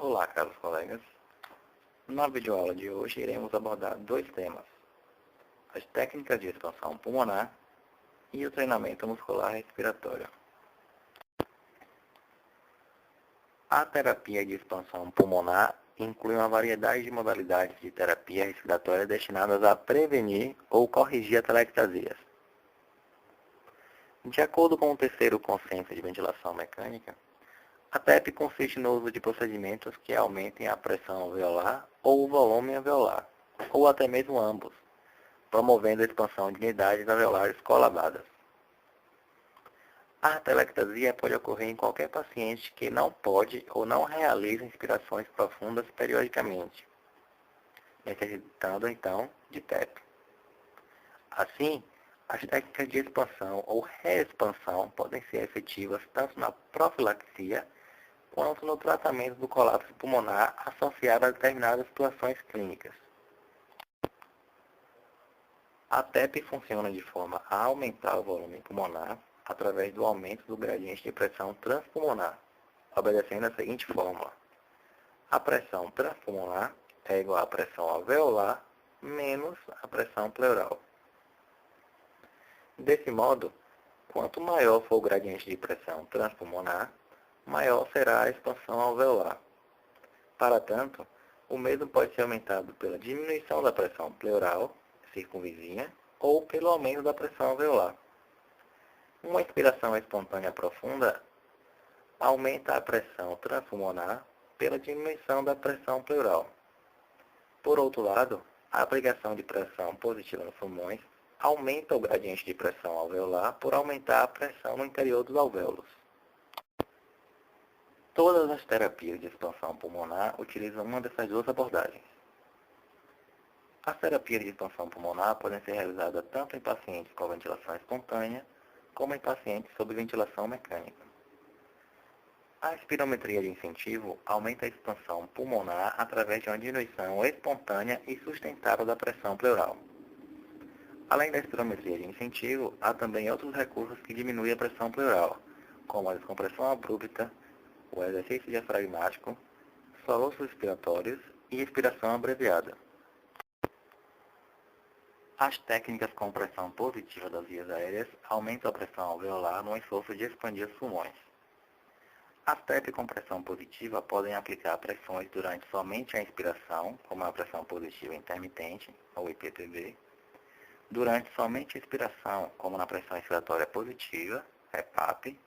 Olá, caros colegas. Na videoaula de hoje iremos abordar dois temas: as técnicas de expansão pulmonar e o treinamento muscular respiratório. A terapia de expansão pulmonar inclui uma variedade de modalidades de terapia respiratória destinadas a prevenir ou corrigir atelectasias. De acordo com o terceiro consenso de ventilação mecânica, a TEP consiste no uso de procedimentos que aumentem a pressão alveolar ou o volume alveolar, ou até mesmo ambos, promovendo a expansão de unidades alveolares colabadas. A atelectasia pode ocorrer em qualquer paciente que não pode ou não realiza inspirações profundas periodicamente, necessitando então de TEP. Assim, as técnicas de expansão ou reexpansão podem ser efetivas tanto na profilaxia quanto no tratamento do colapso pulmonar associado a determinadas situações clínicas. A TEP funciona de forma a aumentar o volume pulmonar através do aumento do gradiente de pressão transpulmonar, obedecendo a seguinte fórmula: a pressão transpulmonar é igual à pressão alveolar menos a pressão pleural. Desse modo, quanto maior for o gradiente de pressão transpulmonar, maior será a expansão alveolar. Para tanto, o mesmo pode ser aumentado pela diminuição da pressão pleural circunvizinha ou pelo aumento da pressão alveolar. Uma inspiração espontânea profunda aumenta a pressão transpulmonar pela diminuição da pressão pleural. Por outro lado, a aplicação de pressão positiva nos pulmões aumenta o gradiente de pressão alveolar por aumentar a pressão no interior dos alvéolos. Todas as terapias de expansão pulmonar utilizam uma dessas duas abordagens. As terapias de expansão pulmonar podem ser realizadas tanto em pacientes com ventilação espontânea, como em pacientes sob ventilação mecânica. A espirometria de incentivo aumenta a expansão pulmonar através de uma diminuição espontânea e sustentável da pressão pleural. Além da espirometria de incentivo, há também outros recursos que diminuem a pressão pleural, como a descompressão abrupta, o exercício diafragmático, soluços respiratórios e expiração abreviada. As técnicas com pressão positiva das vias aéreas aumentam a pressão alveolar no esforço de expandir os pulmões. As TEP com pressão positiva podem aplicar pressões durante somente a inspiração, como a pressão positiva intermitente, ou IPPV, durante somente a expiração, como na pressão expiratória positiva, EPAP,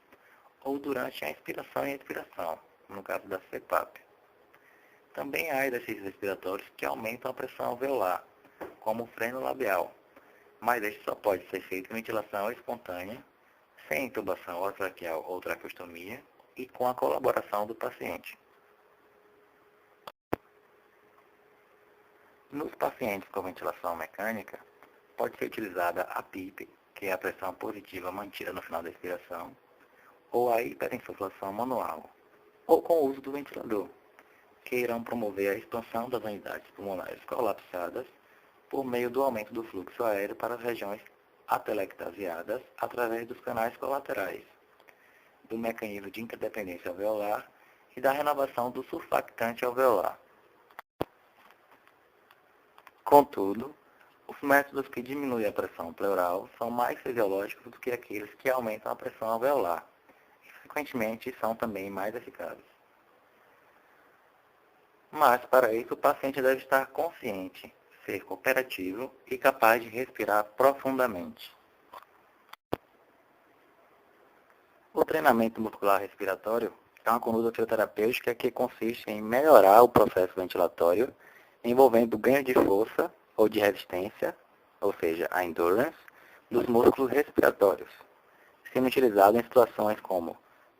ou durante a inspiração e expiração, no caso da CPAP. Também há exercícios respiratórios que aumentam a pressão alveolar, como o freno labial, mas este só pode ser feito em ventilação espontânea, sem intubação orotraqueal ou traqueostomia e com a colaboração do paciente. Nos pacientes com ventilação mecânica, pode ser utilizada a PIP, que é a pressão positiva mantida no final da expiração, ou a hiperinsuflação manual, ou com o uso do ventilador, que irão promover a expansão das unidades pulmonares colapsadas por meio do aumento do fluxo aéreo para as regiões atelectasiadas através dos canais colaterais, do mecanismo de interdependência alveolar e da renovação do surfactante alveolar. Contudo, os métodos que diminuem a pressão pleural são mais fisiológicos do que aqueles que aumentam a pressão alveolar e, frequentemente, são também mais eficazes. Mas, para isso, o paciente deve estar consciente, ser cooperativo e capaz de respirar profundamente. O treinamento muscular respiratório é uma conduta fisioterapêutica que consiste em melhorar o processo ventilatório, envolvendo o ganho de força ou de resistência, ou seja, a endurance, dos músculos respiratórios, sendo utilizado em situações como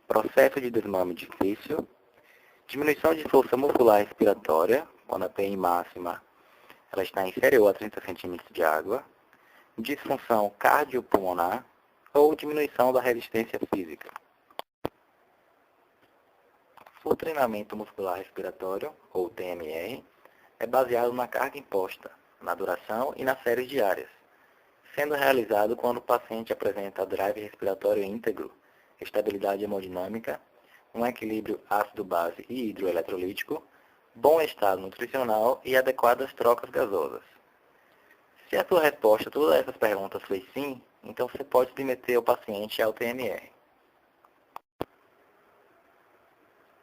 processo de desmame difícil, diminuição de força muscular respiratória, quando a PI máxima ela está inferior a 30 cm de água, disfunção cardiopulmonar ou diminuição da resistência física. O treinamento muscular respiratório, ou TMR, é baseado na carga imposta, na duração e nas séries diárias, sendo realizado quando o paciente apresenta drive respiratório íntegro, estabilidade hemodinâmica, um equilíbrio ácido-base e hidroeletrolítico, bom estado nutricional e adequadas trocas gasosas. Se a sua resposta a todas essas perguntas foi sim, então você pode submeter o paciente ao TMR.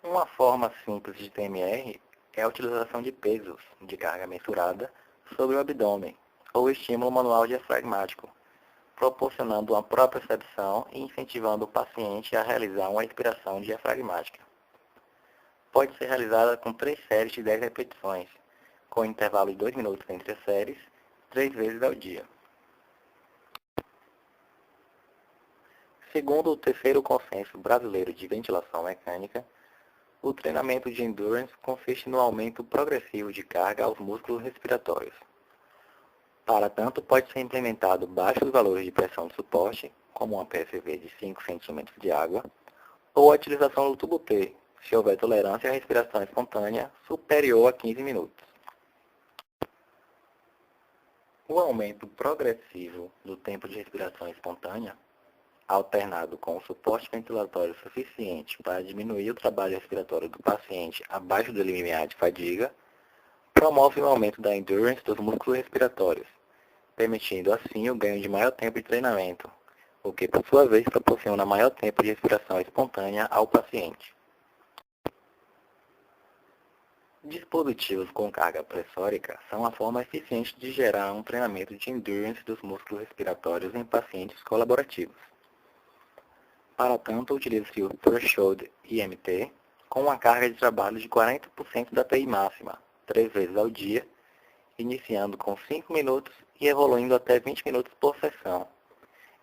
Uma forma simples de TMR é a utilização de pesos de carga mensurada sobre o abdômen ou estímulo manual diafragmático, proporcionando uma propriocepção e incentivando o paciente a realizar uma respiração diafragmática. Pode ser realizada com 3 séries de 10 repetições, com intervalo de 2 minutos entre as séries, 3 vezes ao dia. Segundo o terceiro Consenso Brasileiro de Ventilação Mecânica, o treinamento de endurance consiste no aumento progressivo de carga aos músculos respiratórios. Para tanto, pode ser implementado baixos valores de pressão de suporte, como uma PSV de 5 cm de água, ou a utilização do tubo P, se houver tolerância à respiração espontânea superior a 15 minutos. O aumento progressivo do tempo de respiração espontânea, alternado com o suporte ventilatório suficiente para diminuir o trabalho respiratório do paciente abaixo do limiar de fadiga, promove o aumento da endurance dos músculos respiratórios, permitindo assim o ganho de maior tempo de treinamento, o que por sua vez proporciona maior tempo de respiração espontânea ao paciente. Dispositivos com carga pressórica são a forma eficiente de gerar um treinamento de endurance dos músculos respiratórios em pacientes colaborativos. Para tanto, utiliza-se o Threshold IMT com uma carga de trabalho de 40% da TI máxima, 3 vezes ao dia, iniciando com 5 minutos e evoluindo até 20 minutos por sessão,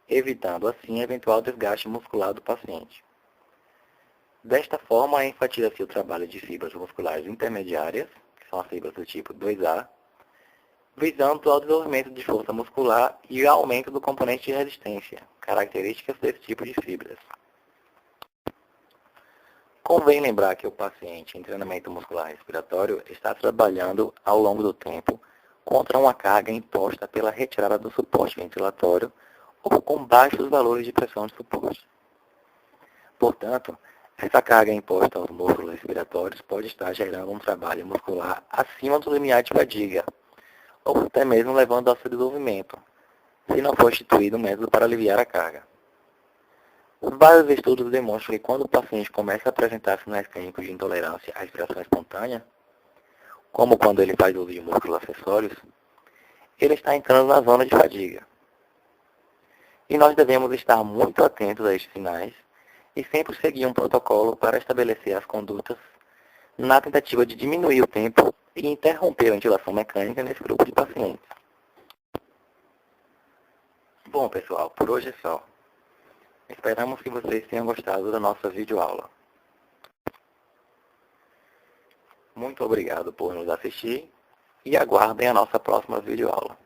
evitando assim eventual desgaste muscular do paciente. Desta forma, enfatiza-se o trabalho de fibras musculares intermediárias, que são as fibras do tipo 2A, visando ao desenvolvimento de força muscular e ao aumento do componente de resistência, características desse tipo de fibras. Convém lembrar que o paciente em treinamento muscular respiratório está trabalhando ao longo do tempo contra uma carga imposta pela retirada do suporte ventilatório ou com baixos valores de pressão de suporte. Portanto, essa carga imposta aos músculos respiratórios pode estar gerando um trabalho muscular acima do limiar de fadiga, ou até mesmo levando ao seu desenvolvimento, se não for instituído um método para aliviar a carga. Vários estudos demonstram que quando o paciente começa a apresentar sinais clínicos de intolerância à respiração espontânea, como quando ele faz uso de músculos acessórios, ele está entrando na zona de fadiga. E nós devemos estar muito atentos a estes sinais e sempre seguir um protocolo para estabelecer as condutas na tentativa de diminuir o tempo e interromper a ventilação mecânica nesse grupo de pacientes. Bom, pessoal, por hoje é só. Esperamos que vocês tenham gostado da nossa videoaula. Muito obrigado por nos assistir e aguardem a nossa próxima videoaula.